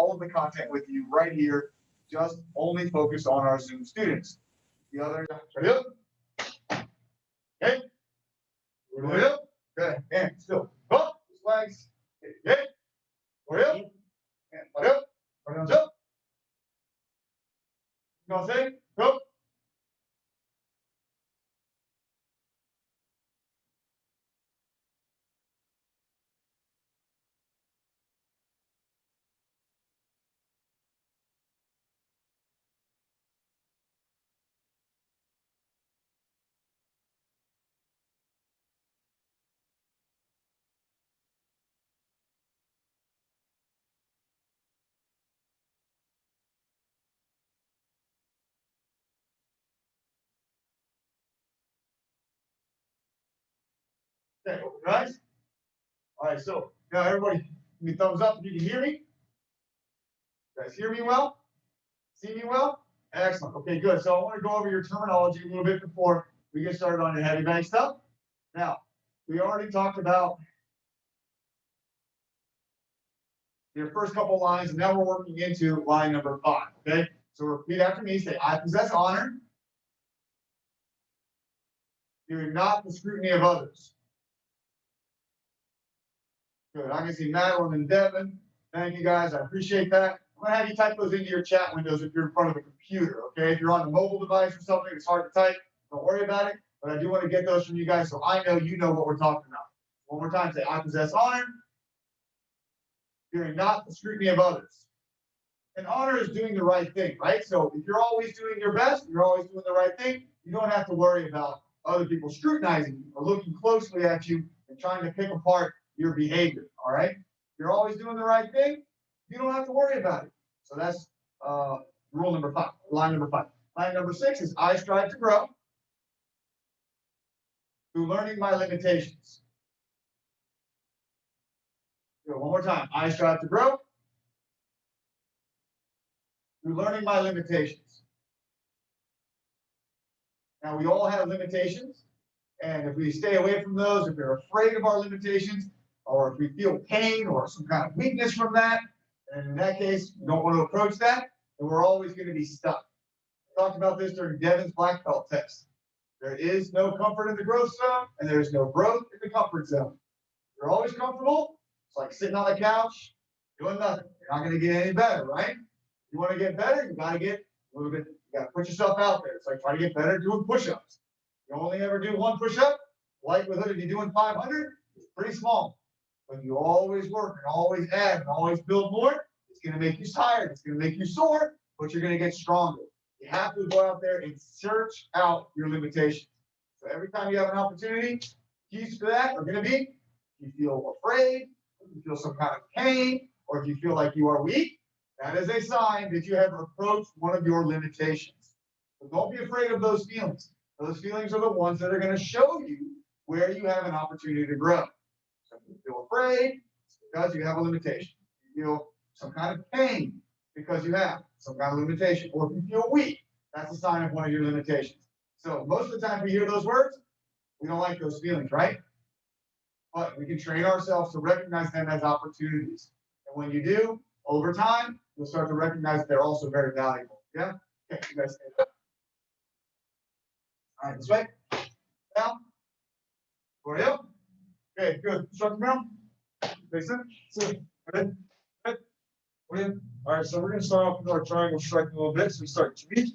all of the content with you right here, just only focused on our Zoom students. The other, ready up. Okay. Ready up. Good. And still. Up. Legs. Okay. Ready up. And ready up. Ready on jump. You know what I'm saying? Go. Okay, open your eyes. All right, so now everybody, give me a thumbs up if you can hear me. You guys hear me well? See me well? Excellent. Okay, good. So I want to go over your terminology a little bit before we get started on your heavy bag stuff. Now, we already talked about your first couple lines, and now we're working into line number 5. Okay, so repeat after me. Say, I possess honor, fearing not the scrutiny of others. Good. I can see Madeline and Devin. Thank you guys. I appreciate that. I'm going to have you type those into your chat windows if you're in front of a computer. Okay, if you're on a mobile device or something, it's hard to type. Don't worry about it. But I do want to get those from you guys so I know you know what we're talking about. One more time. Say, I possess honor, fearing not the scrutiny of others. And honor is doing the right thing, right? So if you're always doing your best, you're always doing the right thing, you don't have to worry about other people scrutinizing you or looking closely at you and trying to pick apart your behavior, all right? If you're always doing the right thing, you don't have to worry about it. So that's rule number 5, line number 5. Line number 6 is I strive to grow through learning my limitations. So one more time. I strive to grow through learning my limitations. Now, we all have limitations, and if we stay away from those, if we're afraid of our limitations, or if we feel pain or some kind of weakness from that, and in that case, we don't want to approach that, then we're always going to be stuck. I talked about this during Devin's black belt test. There is no comfort in the growth zone, and there is no growth in the comfort zone. You're always comfortable. It's like sitting on the couch, doing nothing. You're not going to get any better, right? You want to get better, you got to get a little bit, you got to put yourself out there. It's like trying to get better doing push-ups. You only ever do 1 push-up, likelihood of you doing 500 is pretty small. When you always work and always add and always build more, it's going to make you tired. It's going to make you sore, but you're going to get stronger. You have to go out there and search out your limitations. So every time you have an opportunity, keys to that are going to be, if you feel afraid, if you feel some kind of pain, or if you feel like you are weak, that is a sign that you have approached one of your limitations. So don't be afraid of those feelings. Those feelings are the ones that are going to show you where you have an opportunity to grow. So if you feel afraid, it's because you have a limitation. If you feel some kind of pain, because you have some kind of limitation. Or if you feel weak, that's a sign of one of your limitations. So most of the time we hear those words, we don't like those feelings, right? But we can train ourselves to recognize them as opportunities. And when you do, over time, you'll start to recognize that they're also very valuable. Yeah? Okay, you guys stay up. All right, this way. Down. Forward up. Okay, good. Structure down. Face in. Good. Good. Good. All right, so we're going to start off with our triangle striking a little bit. So we start to reach,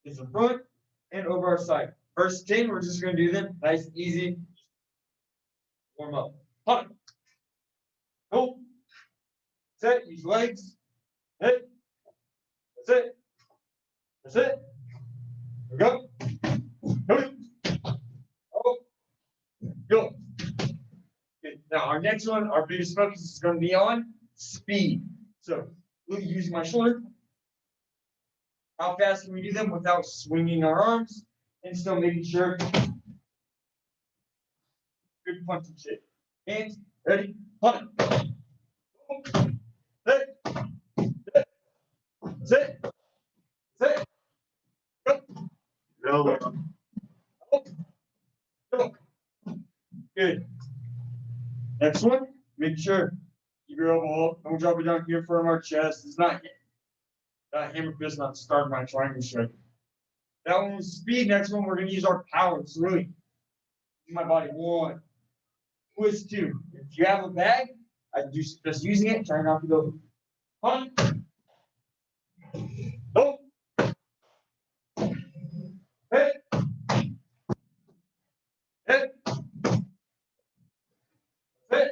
is in front, and over our side. First 10, we're just going to do them nice and easy. Warm up. Hunt. Go. Set. Use legs. Hit. That's it. That's it. There we go. Go. Oh. Go. Okay. Now, our next one, our biggest focus is going to be on speed. So, really using my shoulder. How fast can we do them without swinging our arms and still making sure? Good punch and shake. Hands, ready, punt. Sit. Sit. Sit. Go. Go. Go. Good. Next one, make sure keep your elbow up and we'll drop it down here from our chest. It's not hammer fist, not start my triangle strike. That one was speed. Next one, we're going to use our power. It's really my body. 1, twist 2. If you have a bag, I do just using it, trying not to go. 1, go. Hey, hey, hey, hey.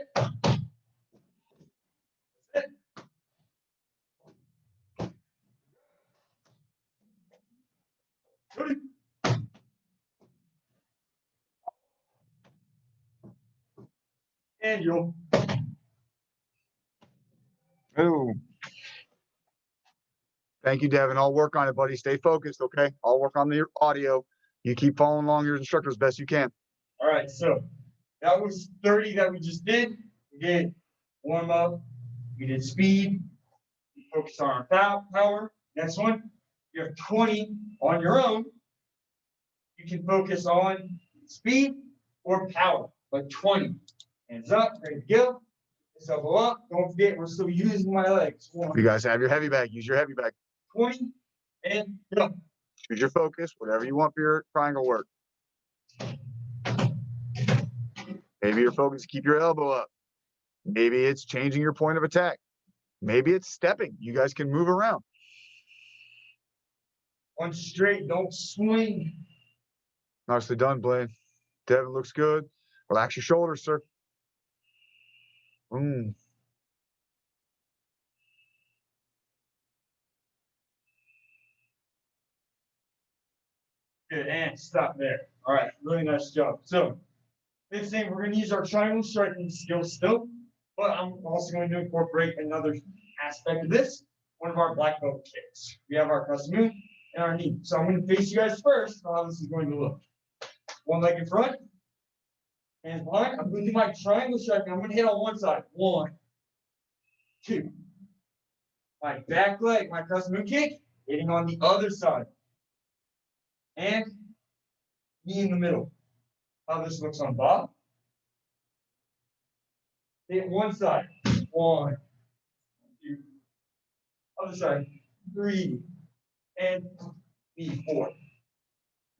Ready? And you'll. Oh. Thank you, Devin. I'll work on it, buddy. Stay focused, okay? I'll work on the audio. You keep following along your instructor as best you can. All right, so that was 30 that we just did. We did warm up. We did speed. We focused on our power. Next one, you have 20 on your own. You can focus on speed or power, like 20. Hands up, ready to go. This elbow up. Don't forget, we're still using my legs. 1, You guys have your heavy bag. Use your heavy bag. 20, and go. Choose your focus, whatever you want for your triangle work. Maybe your focus is keep your elbow up. Maybe it's changing your point of attack. Maybe it's stepping. You guys can move around. On straight, don't swing. Nicely done, Blaine. Devin looks good. Relax your shoulders, sir. Good, and stop there. All right, really nice job. So, this thing, we're going to use our triangle striking skill still, but I'm also going to incorporate another aspect of this, one of our black belt kicks. We have our crescent moon and our knee. So I'm going to face you guys first, how this is going to look. One leg in front, hands behind. I'm going to do my triangle striking. I'm going to hit on one side. 1, 2. My back leg, my crescent moon kick, hitting on the other side. And knee in the middle. How this looks on Bob. Hit one side. 1, 2. Other side. 3. And knee 4.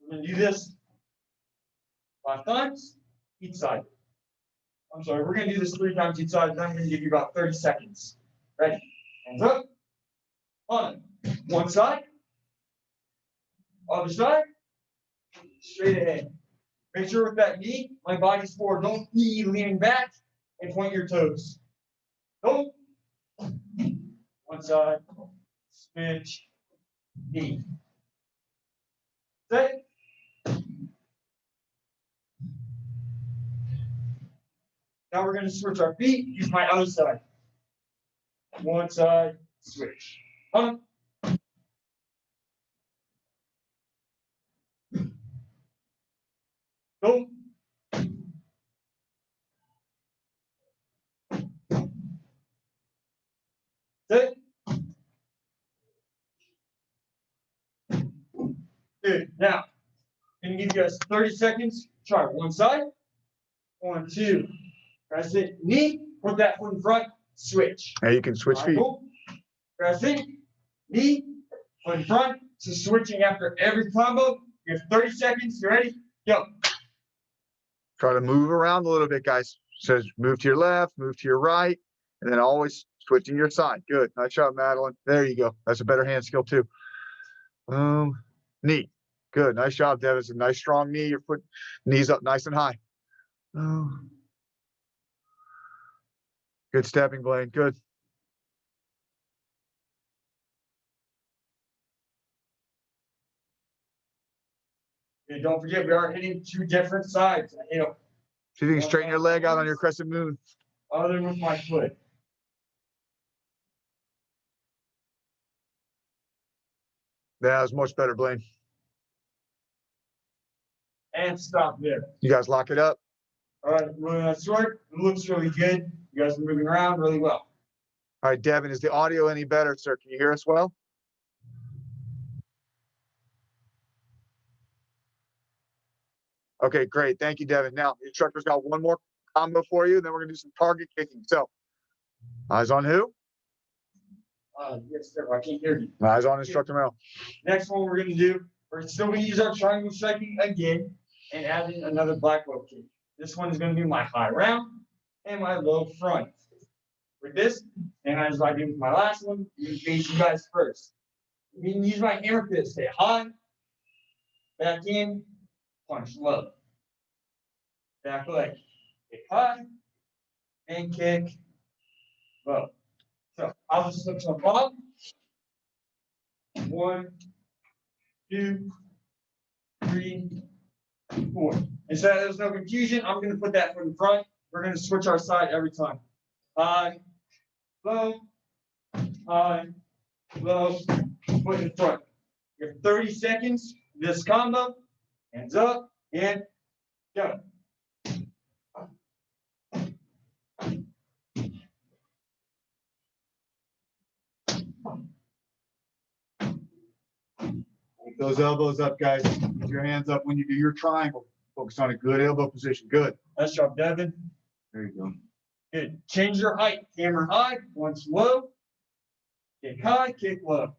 We're going to do this 5 times each side. I'm sorry, we're going to do this 3 times each side, and I'm going to give you about 30 seconds. Ready? Hands up. On. One side. Other side. Straight ahead. Make sure with that knee, my body's forward. Don't be leaning back and point your toes. Go. One side. Switch. Knee. Set. Now we're going to switch our feet. Use my other side. One side. Switch. On. Go. Set. Good. Now, I'm going to give you guys 30 seconds. Try one side. 1, 2. Press it. Knee. Put that foot in front. Switch. Now you can switch feet. Press it. Knee. Foot in front. So switching after every combo. You have 30 seconds. You ready? Go. Try to move around a little bit, guys. Says move to your left, move to your right, and then always switching your side. Good. Nice job, Madeline. There you go. That's a better hand skill too. Knee. Good. Nice job, Devin. It's a nice strong knee. Your foot, knees up nice and high. Good stepping, Blaine. Good. And don't forget, we are hitting 2 different sides. See if you can straighten your leg out on your crescent moon. Other with my foot. That was much better, Blaine. And stop there. You guys lock it up. All right, really nice work. It looks really good. You guys are moving around really well. All right, Devin, is the audio any better, sir? Can you hear us well? Okay, great. Thank you, Devin. Now, the instructor's got one more combo for you, then we're going to do some target kicking. So, eyes on who? Yes, sir, I can't hear you. Eyes on Instructor Merrill. Next one we're gonna do, we're still gonna use our triangle striking again and add in another black rope kick. This one is gonna be my high round and my low front. With this, and as I did with my last one, I'm gonna face you guys first. I'm gonna use my hammer fist, hit high, back in, punch low. Back leg, kick high, and kick low. So I'll just look to the bottom. 1, 2, 3, 4. And so that there's no confusion, I'm gonna put that from the front. We're gonna switch our side every time. High, low, put in front. You have 30 seconds, this combo, hands up, and go. Keep those elbows up, guys. Keep your hands up when you do your triangle. Focus on a good elbow position. Good. Nice job, Devin. There you go. Good. Change your height. Hammer high, once low. Kick high, kick low.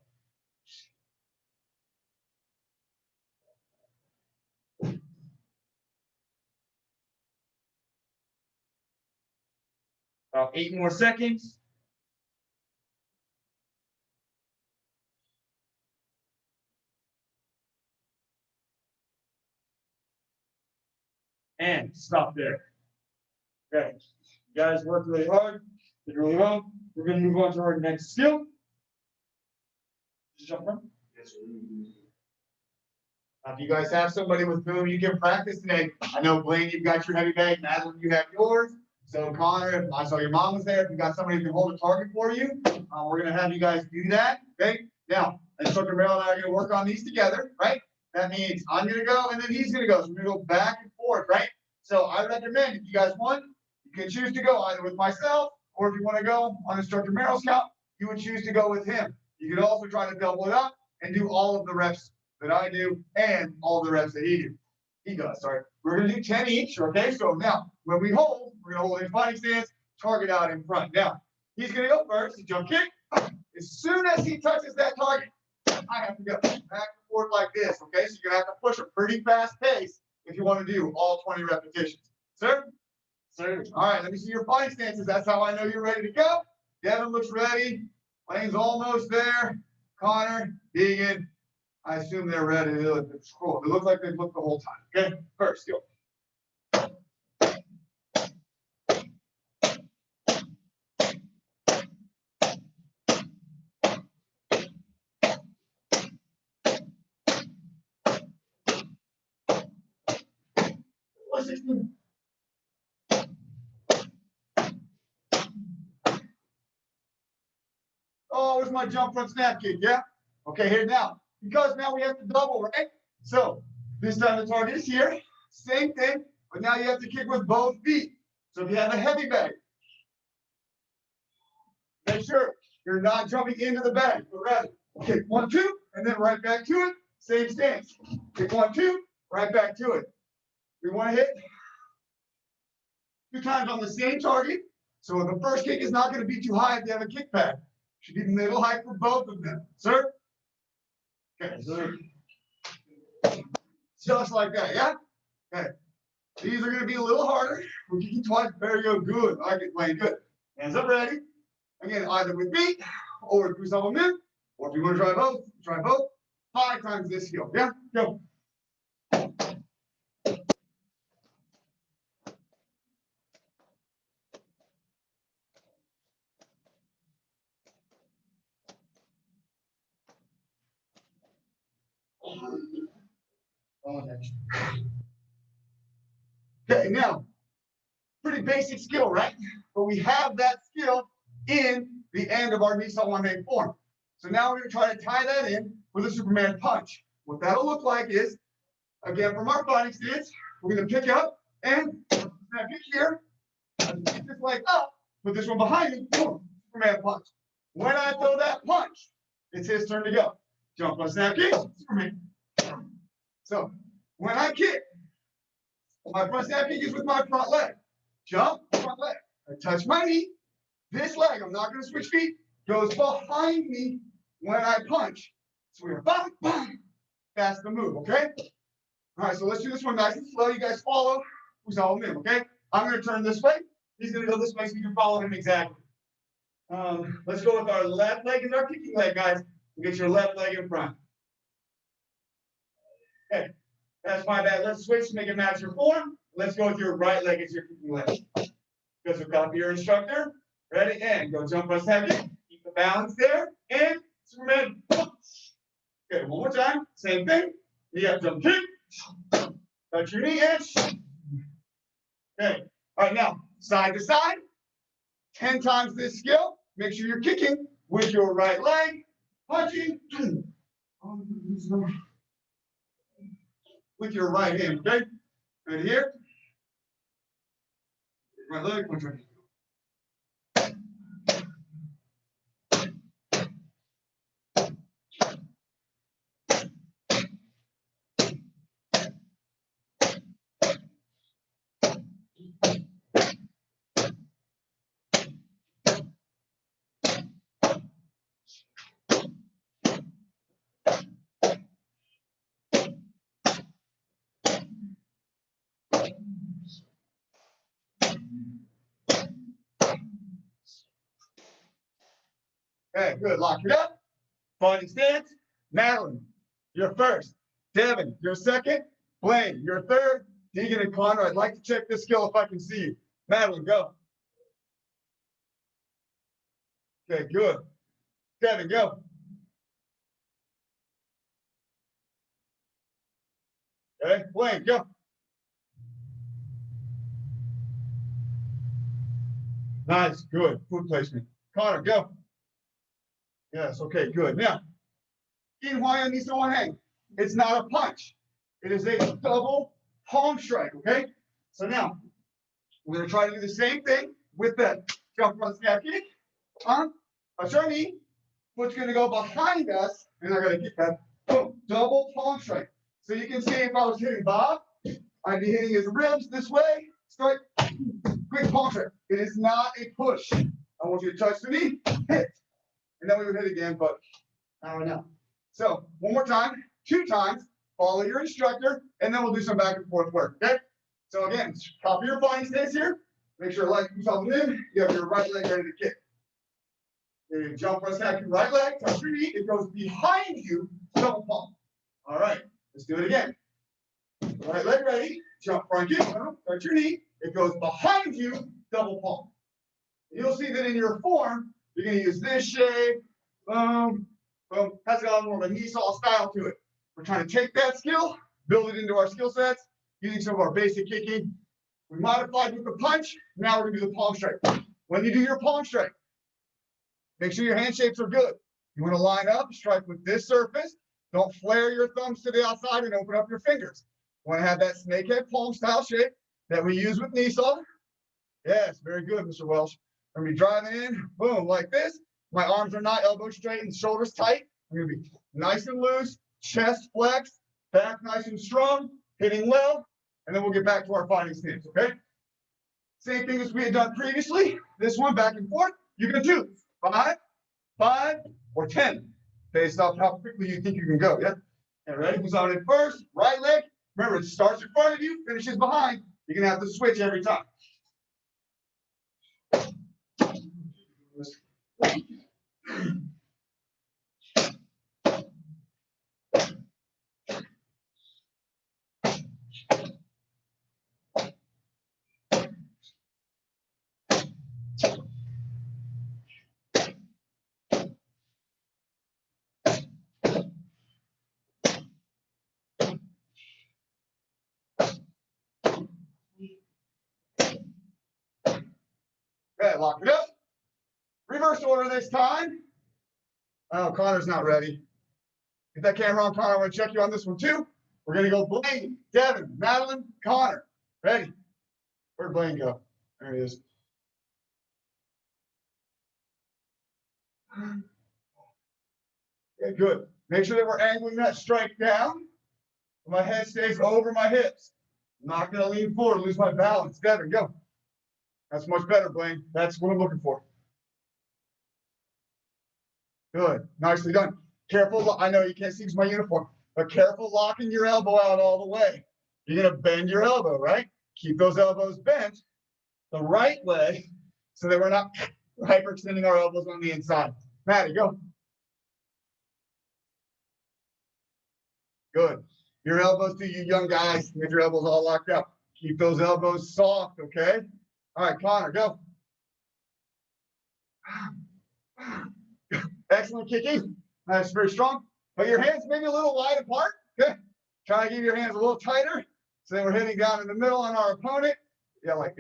About 8 more seconds. And stop there. Okay, you guys worked really hard, did really well. We're gonna move on to our next skill. Just jump from. If you guys have somebody with whom you can practice today, I know Blaine, you've got your heavy bag, Madeline, you have yours. So Connor, if I saw your mom was there, if you got somebody who can hold a target for you, we're gonna have you guys do that, okay? Now, Instructor Merrill and I are gonna work on these together, right? That means I'm gonna go and then he's gonna go. So we're gonna go back and forth, right? So I recommend if you guys want, you can choose to go either with myself, or if you wanna go on Instructor Merrill's count, you would choose to go with him. You could also try to double it up and do all of the reps that I do and all the reps that he does, sorry. We're gonna do 10 each, okay? So now, when we hold, we're gonna hold in fighting stance, target out in front. Now, he's gonna go first, jump kick. As soon as he touches that target, I have to go back and forth like this, okay? So you're gonna have to push a pretty fast pace if you wanna do all 20 repetitions. Sir? Sir. All right, let me see your fighting stances. That's how I know you're ready to go. Devin looks ready. Lane's almost there. Connor, Deegan, I assume they're ready. They look cool. It looks like they've looked the whole time. Okay, first, go. Oh, where's my jump front snap kick? Yeah. Okay, here now. Because now we have to double, right? So this time the target is here. Same thing, but now you have to kick with both feet. So if you have a heavy bag, make sure you're not jumping into the bag, but rather kick 1, 2, and then right back to it. Same stance. Kick 1, 2, right back to it. We want to hit 2 times on the same target. So the first kick is not going to be too high if you have a kick pad. Should be middle height for both of them. Sir? Okay, sir. Just like that, yeah? Okay. These are going to be a little harder. We're kicking twice. There you go. Good. I get playing good. Hands up, ready. Again, either with me or through some of them. Or if you want to try both. 5 times this skill. Yeah? Go. Okay, now, pretty basic skill, right? But we have that skill in the end of our Nissan one main form. So now we're going to try to tie that in with a Superman punch. What that'll look like is, again, from our fighting stance, we're going to pick up and snap it here, pick this leg up, put this one behind you, boom, Superman punch. When I throw that punch, it's his turn to go. Jump on snap kick, Superman. So when I kick, my front snap kick is with my front leg. Jump, front leg. I touch my knee. This leg, I'm not going to switch feet. goes behind me when I punch. So we're bang, bang. That's the move, okay? All right, so let's do this one nice and slow. You guys follow who's all in, okay? I'm gonna turn this way. He's gonna go this way so you can follow him exactly. Let's go with our left leg as our kicking leg, guys. Get your left leg in front. Okay, that's my bad. Let's switch to make it match your form. Let's go with your right leg as your kicking leg. Go to copy your instructor. Ready, and go jump us heavy. Keep the balance there, and Superman. Okay, one more time. Same thing. Knee up, jump, kick. Touch your knee, and okay. All right, now side to side. 10 times this skill. Make sure you're kicking with your right leg, punching with your right hand. Okay, right here. Right leg, punch right. Okay, good. Lock it up. Fighting stance. Madeline, you're first. Devin, you're second. Blaine, you're third. Deegan and Connor, I'd like to check this skill if I can see you. Madeline, go. Okay, good. Devin, go. Okay, Blaine, go. Nice, good. Foot placement. Connor, go. Yes, okay, good. Now, in Hawaiian Niso Hang, it's not a punch. It is a double palm strike, okay? So now, we're gonna try to do the same thing with the jump front snap kick. Touch our knee. Foot's gonna go behind us, and they're gonna kick that. Boom, double palm strike. So you can see if I was hitting Bob, I'd be hitting his ribs this way, strike, quick palm strike. It is not a push. I want you to touch the knee, hit. And then we would hit again, but I don't know. So one more time, 2 times, follow your instructor, and then we'll do some back and forth work, okay? So again, copy your fighting stance here. Make sure leg comes out in. You have your right leg ready to kick. You jump, press back your right leg, touch your knee. It goes behind you, double palm. All right, let's do it again. Right leg ready, jump front kick, touch your knee. It goes behind you, double palm. You'll see that in your form, you're going to use this shape. Boom, boom. Has got more of a knee saw style to it. We're trying to take that skill, build it into our skill sets, using some of our basic kicking. We modified with the punch. Now we're going to do the palm strike. When you do your palm strike, make sure your hand shapes are good. You want to line up, strike with this surface. Don't flare your thumbs to the outside and open up your fingers. You want to have that snakehead palm style shape that we use with knee saw. Yes, very good, Mr. Welsh. I'm going to be driving in, boom, like this. My arms are not elbow straight and shoulders tight. I'm going to be nice and loose, chest flexed, back nice and strong, hitting well, and then we'll get back to our fighting stance, okay? Same thing as we had done previously. This one, back and forth. You can do 5, 5, or 10, based off how quickly you think you can go, yeah? And ready? Who's on it first? Right leg. Remember, it starts in front of you, finishes behind. You're going to have to switch every time. Okay, lock it up. Reverse order this time. Oh, Connor's not ready. Get that camera on, Connor. I want to check you on this one too. We're going to go Blaine, Devin, Madeline, Connor. Ready? Where'd Blaine go? There he is. Okay, good. Make sure that we're angling that strike down. My head stays over my hips. I'm not going to lean forward, lose my balance. Devin, go. That's much better, Blaine. That's what I'm looking for. Good, nicely done. Careful, I know you can't see because my uniform, but careful locking your elbow out all the way. You're gonna bend your elbow, right? Keep those elbows bent the right way so that we're not hyperextending our elbows on the inside. Maddie, go. Good. Your elbows to you young guys, get your elbows all locked up. Keep those elbows soft, okay? All right, Connor, go. Excellent kicking. That's very strong. But your hands maybe a little wide apart. Okay. Try to keep your hands a little tighter. So then we're hitting down in the middle on our opponent. Yeah, like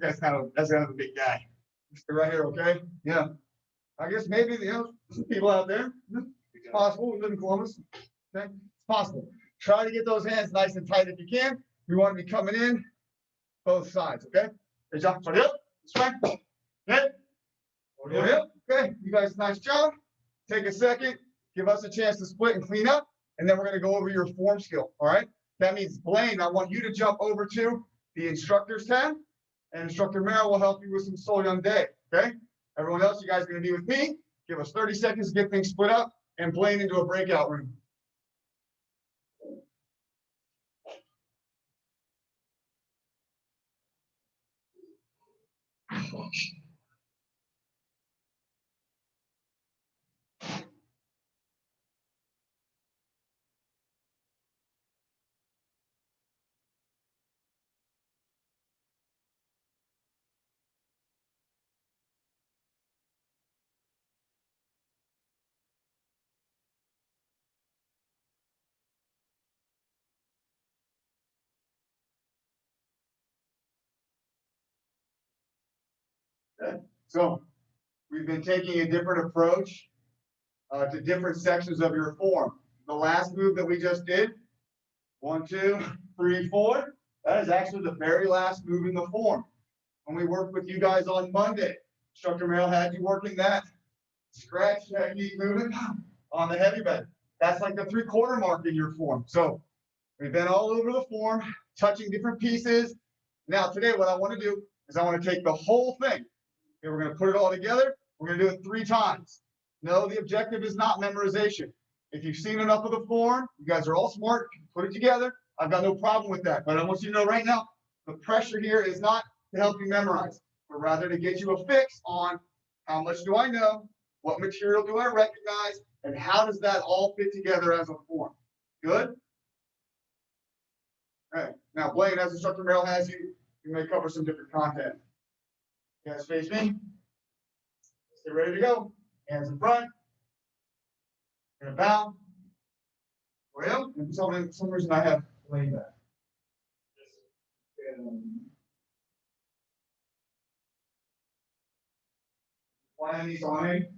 that's kind of a big guy. Stay right here, okay? Yeah. I guess maybe some people out there. It's possible. We live in Columbus. Okay, it's possible. Try to get those hands nice and tight if you can. We want to be coming in both sides. Okay. Good job. Sorry up. That's right. Good. Okay, you guys, nice job. Take a second, give us a chance to split and clean up, and then we're going to go over your form skill. All right. That means, Blaine, I want you to jump over to the instructor's tab, and Instructor Merrill will help you with some So Young Day. Okay. Everyone else, you guys are going to be with me. Give us 30 seconds to get things split up and Blaine into a breakout room. Okay. So we've been taking a different approach to different sections of your form. The last move that we just did, 1, 2, 3, 4, that is actually the very last move in the form. When we worked with you guys on Monday, Instructor Merrill had you working that scratch technique movement on the heavy bed. That's like the 3/4 mark in your form. So we've been all over the form, touching different pieces. Now today, what I want to do is I want to take the whole thing. Okay, we're going to put it all together. We're going to do it 3 times. No, the objective is not memorization. If you've seen enough of the form, you guys are all smart, put it together. I've got no problem with that. But I want you to know right now, the pressure here is not to help you memorize, but rather to get you a fix on how much do I know, what material do I recognize, and how does that all fit together as a form? Good? All right. Now, Blaine, as Instructor Merrill has you, you may cover some different content. You guys face me. Stay ready to go. Hands in front. Gonna bow. Well, and for some reason I have Blaine back. Plan these on me.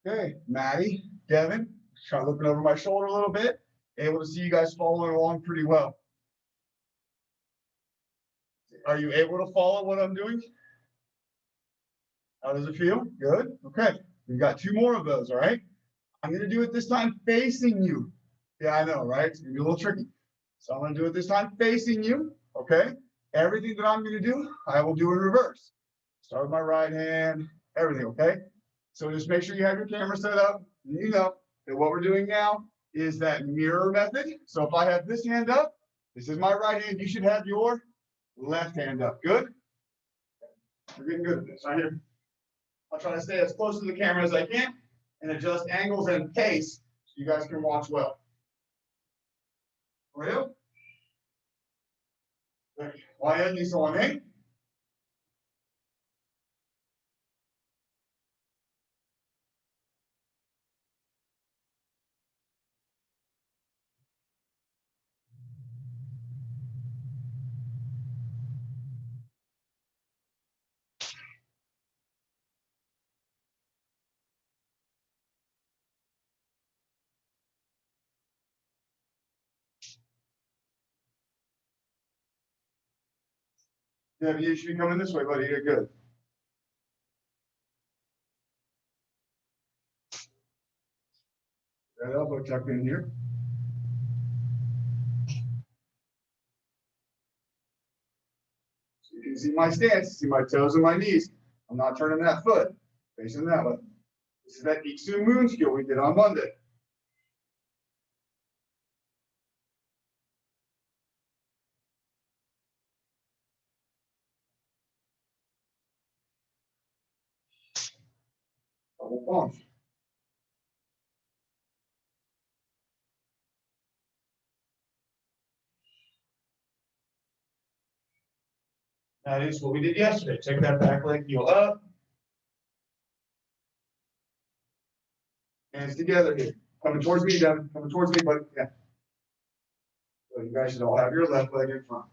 Okay, Maddie, Devin, kind of looking over my shoulder a little bit, able to see you guys following along pretty well. Are you able to follow what I'm doing? How does it feel? Good. Okay. We've got 2 more of those. All right. I'm going to do it this time facing you. Yeah, I know, right? It's going to be a little tricky. So I'm going to do it this time facing you. Okay. Everything that I'm going to do, I will do in reverse. Start with my right hand, everything. Okay. So just make sure you have your camera set up. You know that what we're doing now is that mirror method. So if I have this hand up, this is my right hand. You should have your left hand up. Good. We're getting good at this right here. I'll try to stay as close to the camera as I can and adjust angles and pace so you guys can watch well. Real? Why isn't he so on? Yeah, you should be coming this way, buddy. You're good. That elbow tucked in here. So you can see my stance, see my toes and my knees. I'm not turning that foot, facing that way. This is that Iksu Moon skill we did on Monday. Double palms. That is what we did yesterday. Check that back leg heel up. Hands together here. Coming towards me, Devin. Coming towards me, but yeah. So you guys should all have your left leg in front.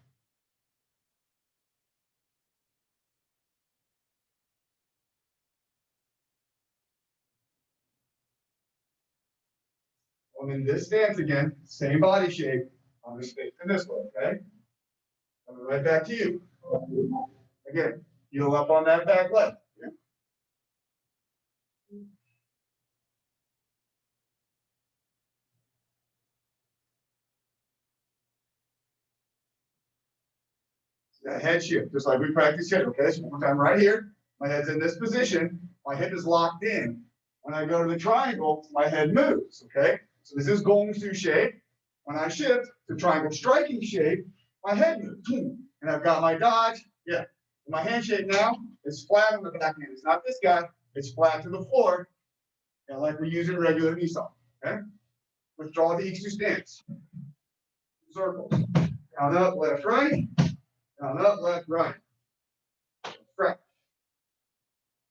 I'm in this stance again, same body shape. I'm just facing this way, okay? Coming right back to you. Again, heel up on that back leg. Yeah. That head shift, just like we practiced here. Okay, so one more time right here. My head's in this position. My hip is locked in. When I go to the triangle, my head moves. Okay, so this is Gongsu shape. When I shift to triangle striking shape, my head moves. And I've got my dodge. Yeah. My hand shape now is flat on the back hand. It's not this guy. It's flat to the floor. Yeah, like we use in regular knee saw. Okay. Withdraw the Iksu stance. Circles. Down, up, left, right. Down, up, left, right. Stretch.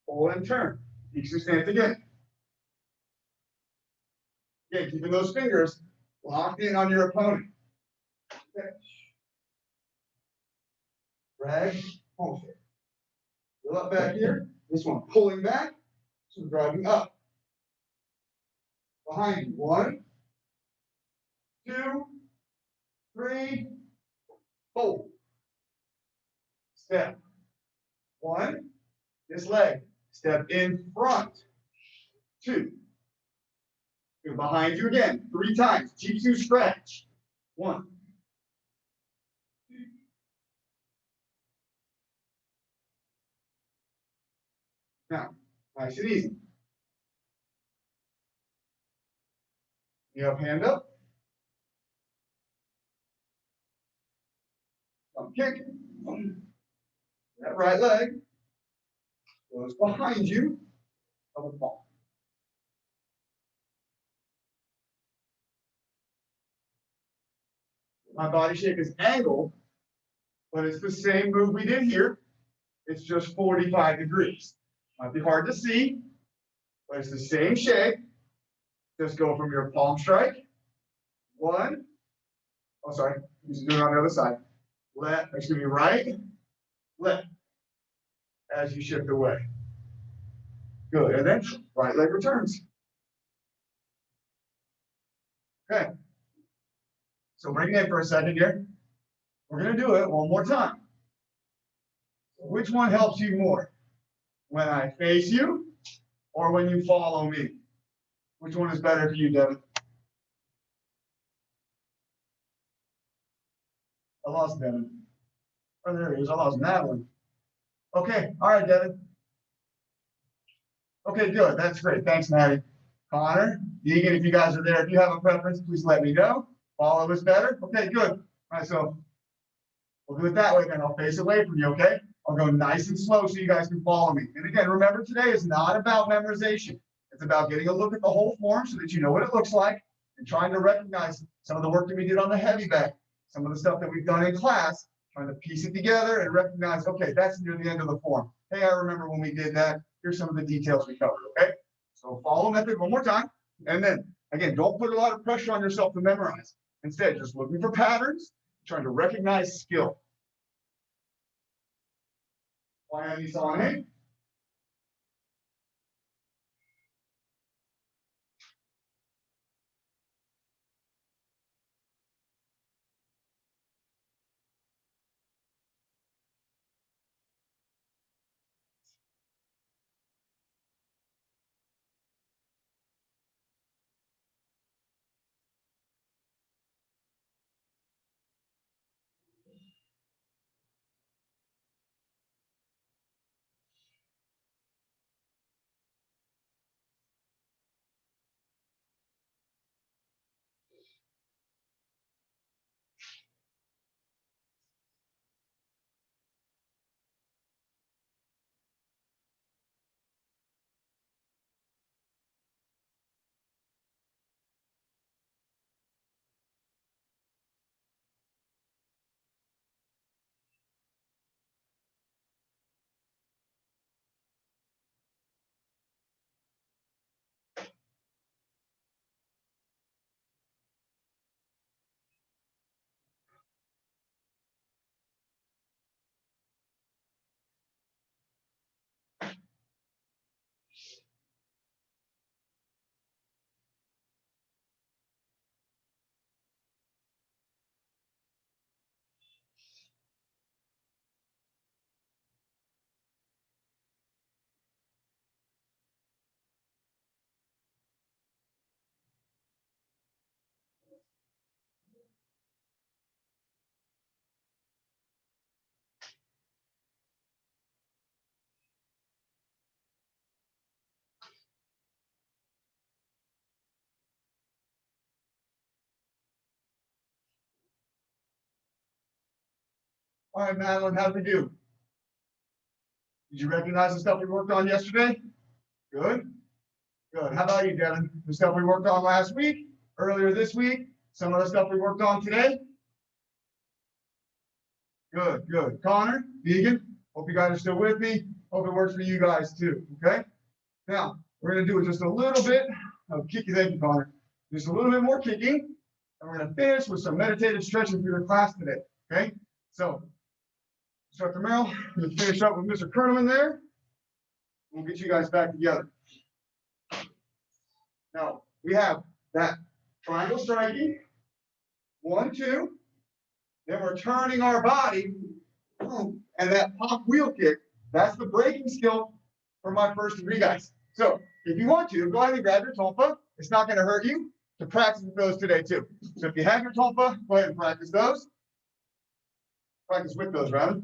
Pull and turn. Iksu stance again. Again, keeping those fingers locked in on your opponent. Okay. Drag, pull. Go up back here. This one pulling back. So driving up. Behind you. 1, 2, 3, 4. Step. 1. This leg. Step in front. 2. Go behind you again. 3 times. Jitsu stretch. 1. 2. Now, nice and easy. You have hand up. I'm kicking. That right leg goes behind you. Double palm. My body shape is angled, but it's the same move we did here. It's just 45 degrees. Might be hard to see, but it's the same shape. Just go from your palm strike. 1. Oh, sorry. Just do it on the other side. Left, excuse me, right, left. As you shift away. Good. And then right leg returns. Okay. So bring it in for a second here. We're gonna do it one more time. Which one helps you more? When I face you or when you follow me? Which one is better for you, Devin? I lost Devin. Oh, there he is. I lost Madeline. Okay. All right, Devin. Okay, good. That's great. Thanks, Maddie. Connor, Deegan, if you guys are there, if you have a preference, please let me know. Follow is better. Okay, good. All right, so we'll do it that way then. I'll face away from you, okay? I'll go nice and slow so you guys can follow me. And again, remember today is not about memorization. It's about getting a look at the whole form so that you know what it looks like and trying to recognize some of the work that we did on the heavy bag, some of the stuff that we've done in class, trying to piece it together and recognize, okay, that's near the end of the form. Hey, I remember when we did that. Here's some of the details we covered, okay? So follow method one more time. And then, again, don't put a lot of pressure on yourself to memorize. Instead, just looking for patterns, trying to recognize skill. Plan these on in. All right, Madeline, how'd we do? Did you recognize the stuff we worked on yesterday? Good. Good. How about you, Devin? The stuff we worked on last week, earlier this week, some of the stuff we worked on today? Good, good. Connor, Deegan, hope you guys are still with me. Hope it works for you guys too, okay? Now, we're gonna do just a little bit of kicking. Thank you, Connor. Just a little bit more kicking. And we're gonna finish with some meditative stretching for your class today, okay? So, Dr. Merrill, we'll finish up with Mr. Kerneman there. We'll get you guys back together. Now, we have that triangle striking, 1, 2. Then we're turning our body, and that pop wheel kick, that's the braking skill for my first 3 guys. So if you want to, go ahead and grab your tonfa. It's not going to hurt you to practice with those today too. So if you have your tonfa, go ahead and practice those. Practice with those, rather.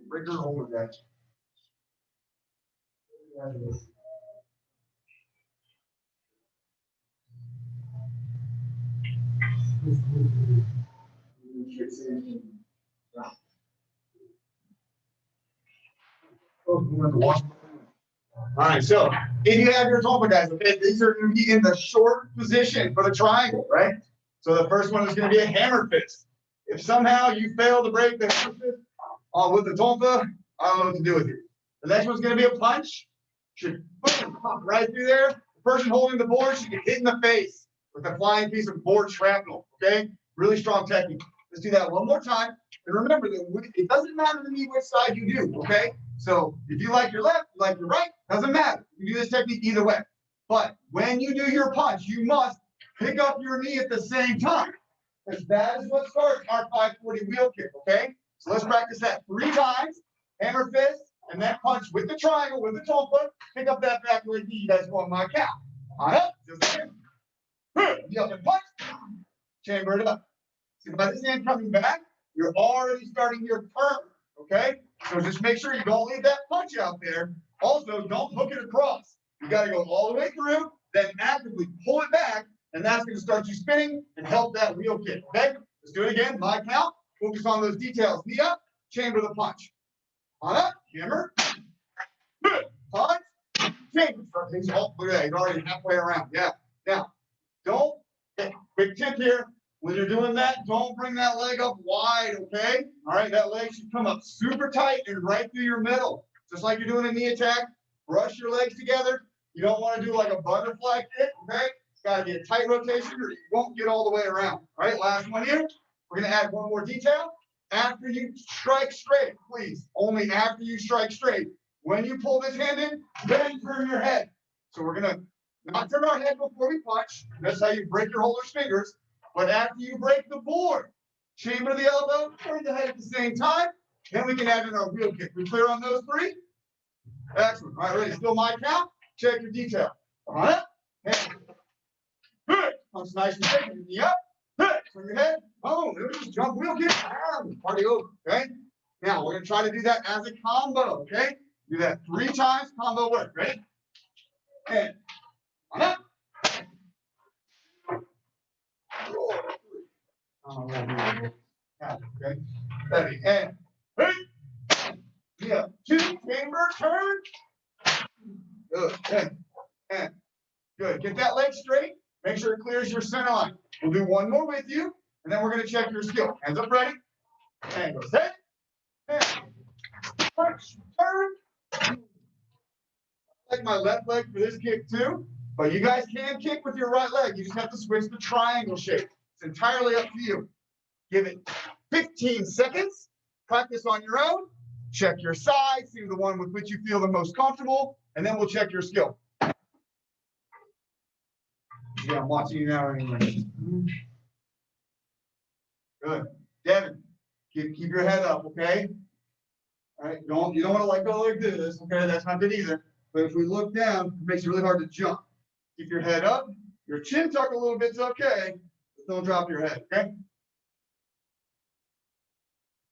Break your hold with that. All right, so if you have your tonfa, guys, okay, these are going to be in the short position for the triangle, right? So the first one is going to be a hammer fist. If somehow you fail to break the hammer fist with the tonfa, I don't know what to do with you. The next one's going to be a punch. Should pop right through there. The person holding the board should get hit in the face with a flying piece of board shrapnel, okay? Really strong technique. Let's do that one more time. And remember that it doesn't matter to me which side you do, okay? So if you like your left, you like your right, doesn't matter. You do this technique either way. But when you do your punch, you must pick up your knee at the same time. Because that is what starts our 540 wheel kick, okay? So let's practice that 3 times. Hammer fist, and then punch with the triangle, with the toe foot. Pick up that back leg knee. You guys go on my count. On up, just like the other punch. Chamber it up. See, by this hand coming back, you're already starting your turn, okay? So just make sure you don't leave that punch out there. Also, don't hook it across. You got to go all the way through, then actively pull it back, and that's going to start you spinning and help that wheel kick, okay? Let's do it again. My count. Focus on those details. Knee up, chamber the punch. On up, hammer. Punch. Chamber. Oh, look at that. He's already halfway around. Yeah. Now, don't, quick tip here. When you're doing that, don't bring that leg up wide, okay? All right, that leg should come up super tight and right through your middle. Just like you're doing a knee attack, brush your legs together. You don't want to do like a butterfly kick, okay? It's got to be a tight rotation or you won't get all the way around. All right, last one here. We're going to add one more detail. After you strike straight, please, only after you strike straight. When you pull this hand in, then turn your head. So we're going to not turn our head before we punch. That's how you break your holder's fingers. But after you break the board, chamber the elbow, turn the head at the same time, then we can add in our wheel kick. We clear on those 3? Excellent. All right, ready? Still my count. Check your detail. Come on up. Punch nice and straight. Knee up. Turn your head. Oh, just jump wheel kick. Party over. Okay. Now we're gonna try to do that as a combo. Okay. Do that 3 times. Combo work. Ready? And on up. Okay. Ready. And yeah. 2 chamber turn. Good. And good. Get that leg straight. Make sure it clears your center line. We'll do one more with you, and then we're going to check your skill. Hands up, ready? And go set. And punch. Turn. I like my left leg for this kick too, but you guys can kick with your right leg. You just have to switch the triangle shape. It's entirely up to you. Give it 15 seconds. Practice on your own. Check your side. See the one with which you feel the most comfortable, and then we'll check your skill. Yeah, I'm watching you now anyway. Good. Devin, keep your head up, okay? All right, you don't want to let go like this, okay? That's not good either. But if we look down, it makes it really hard to jump. Keep your head up. Your chin tuck a little bit's okay, but don't drop your head, okay?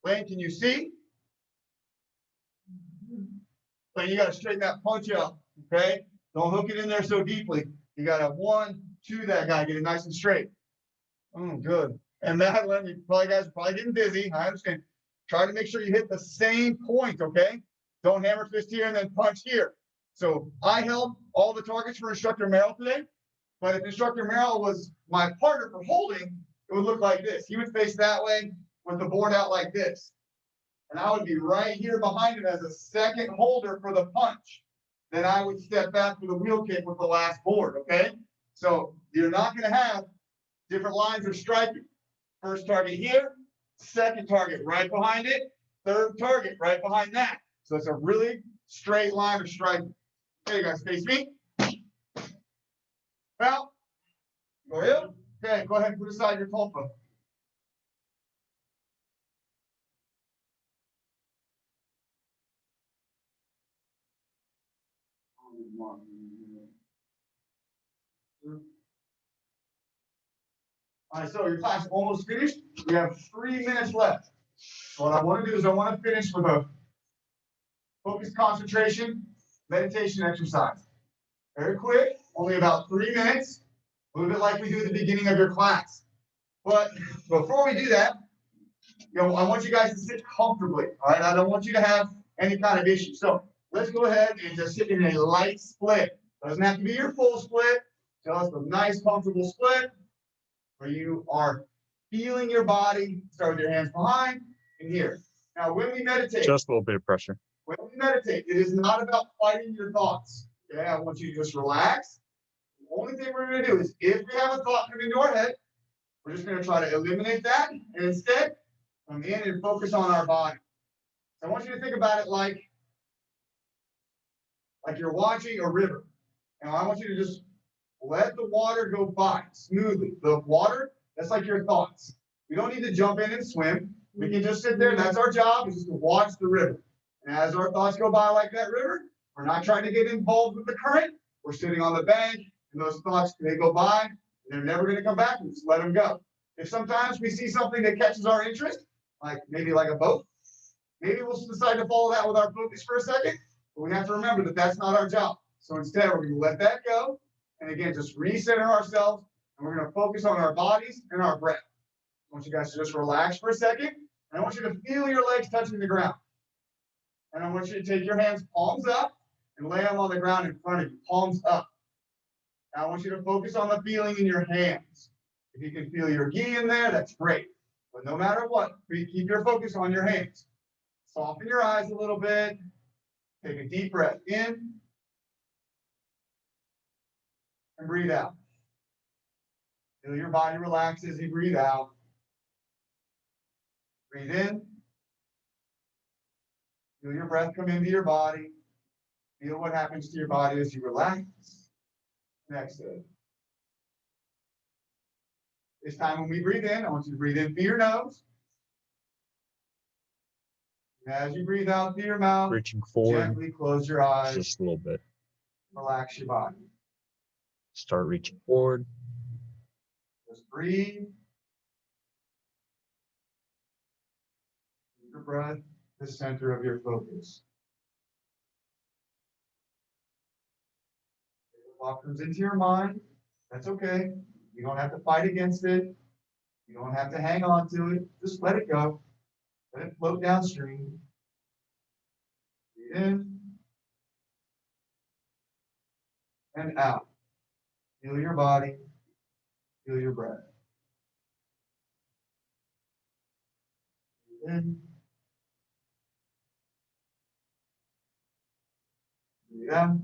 Lane, can you see? Lane, you got to straighten that punch out, okay? Don't hook it in there so deeply. You got to 1, 2 that guy, get it nice and straight. Good. And Madeline, you guys are probably getting dizzy. I understand. Try to make sure you hit the same point, okay? Don't hammer fist here and then punch here. So I held all the targets for Instructor Merrill today, but if Instructor Merrill was my partner for holding, it would look like this. He would face that way with the board out like this. And I would be right here behind him as a second holder for the punch. Then I would step back for the wheel kick with the last board, okay? So you're not going to have different lines of striking. First target here, second target right behind it, third target right behind that. So it's a really straight line of striking. Okay, you guys face me. Well, go ahead. Okay, go ahead and put aside your tulpa. All right, so your class almost finished. We have 3 minutes left. So what I want to do is I want to finish with a focused concentration meditation exercise. Very quick, only about 3 minutes, a little bit like we do at the beginning of your class. But before we do that, I want you guys to sit comfortably. All right, I don't want you to have any kind of issue. So let's go ahead and just sit in a light split. Doesn't have to be your full split. Just a nice, comfortable split where you are feeling your body. Start with your hands behind and here. Now, when we meditate, Just a little bit of pressure. when we meditate, it is not about fighting your thoughts. Okay, I want you to just relax. The only thing we're going to do is if we have a thought come into our head, we're just going to try to eliminate that and instead come in and focus on our body. So I want you to think about it like you're watching a river. And I want you to just let the water go by smoothly. The water, that's like your thoughts. We don't need to jump in and swim. We can just sit there. That's our job, is just to watch the river. And as our thoughts go by like that river, we're not trying to get involved with the current. We're sitting on the bank, and those thoughts, they go by, and they're never going to come back. We just let them go. If sometimes we see something that catches our interest, like maybe like a boat, maybe we'll decide to follow that with our focus for a second. But we have to remember that that's not our job. So instead, we're going to let that go. And again, just recenter ourselves, and we're going to focus on our bodies and our breath. I want you guys to just relax for a second, and I want you to feel your legs touching the ground. And I want you to take your hands palms up and lay them on the ground in front of you, palms up. Now I want you to focus on the feeling in your hands. If you can feel your gi in there, that's great. But no matter what, keep your focus on your hands. Soften your eyes a little bit. Take a deep breath in. And breathe out. Feel your body relax as you breathe out. Breathe in. Feel your breath come into your body. Feel what happens to your body as you relax. Exhale. This time when we breathe in, I want you to breathe in through your nose. And as you breathe out through your mouth, Reaching forward gently close your eyes. just a little bit. Relax your body. Start reaching forward. Just breathe. Keep your breath the center of your focus. If a thought comes into your mind, that's okay. You don't have to fight against it. You don't have to hang on to it. Just let it go. Let it float downstream. Breathe in and out. Feel your body. Feel your breath. Breathe in. Breathe out.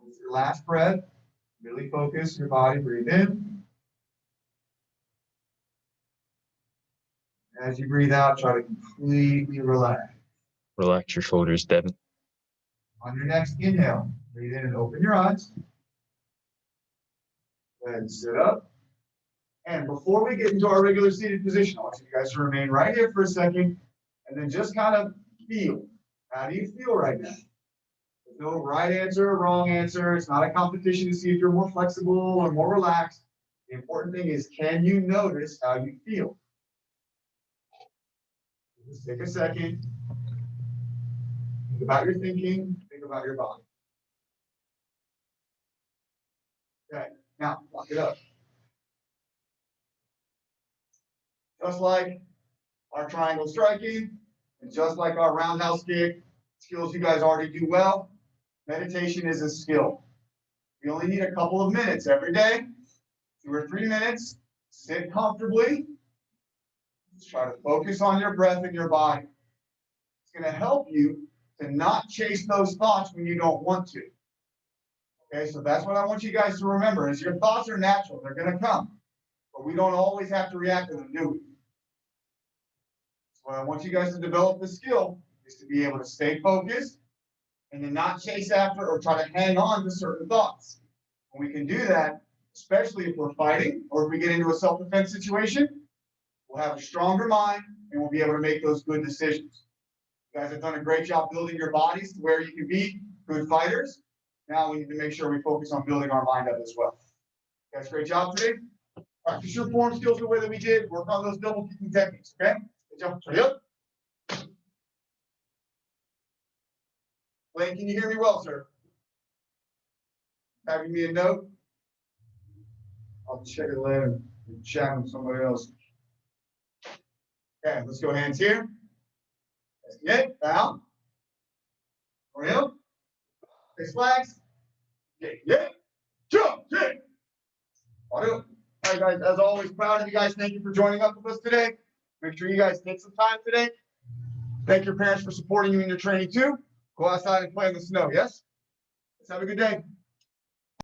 With your last breath, really focus your body. Breathe in. As you breathe out, try to completely relax. Relax your shoulders, Devin. On your next inhale, breathe in and open your eyes. Go ahead and sit up. And before we get into our regular seated position, I want you guys to remain right here for a second and then just kind of feel. How do you feel right now? There's no right answer or wrong answer. It's not a competition to see if you're more flexible or more relaxed. The important thing is, can you notice how you feel? Just take a second. Think about your thinking. Think about your body. Okay, now lock it up. Just like our triangle striking, and just like our roundhouse kick, skills you guys already do well, meditation is a skill. You only need a couple of minutes every day, 2 or 3 minutes. Sit comfortably. Just try to focus on your breath and your body. It's going to help you to not chase those thoughts when you don't want to. Okay, so that's what I want you guys to remember is your thoughts are natural. They're going to come. But we don't always have to react to them, do we? So I want you guys to develop the skill is to be able to stay focused and to not chase after or try to hang on to certain thoughts. And we can do that, especially if we're fighting or if we get into a self-defense situation, we'll have a stronger mind and we'll be able to make those good decisions. You guys have done a great job building your bodies to where you can be good fighters. Now we need to make sure we focus on building our mind up as well. You guys, great job today. Practice your form skills the way that we did. Work on those double kicking techniques, okay? Good job. Ready up. Blaine, can you hear me well, sir? Having me a note? I'll check it later and chat with somebody else. Okay, let's go hands here. Get down. Ready up. Face flags. Get. Jump. Kick. All right, guys, as always, proud of you guys. Thank you for joining up with us today. Make sure you guys take some time today. Thank your parents for supporting you in your training too. Go outside and play in the snow, yes? Let's have a good day.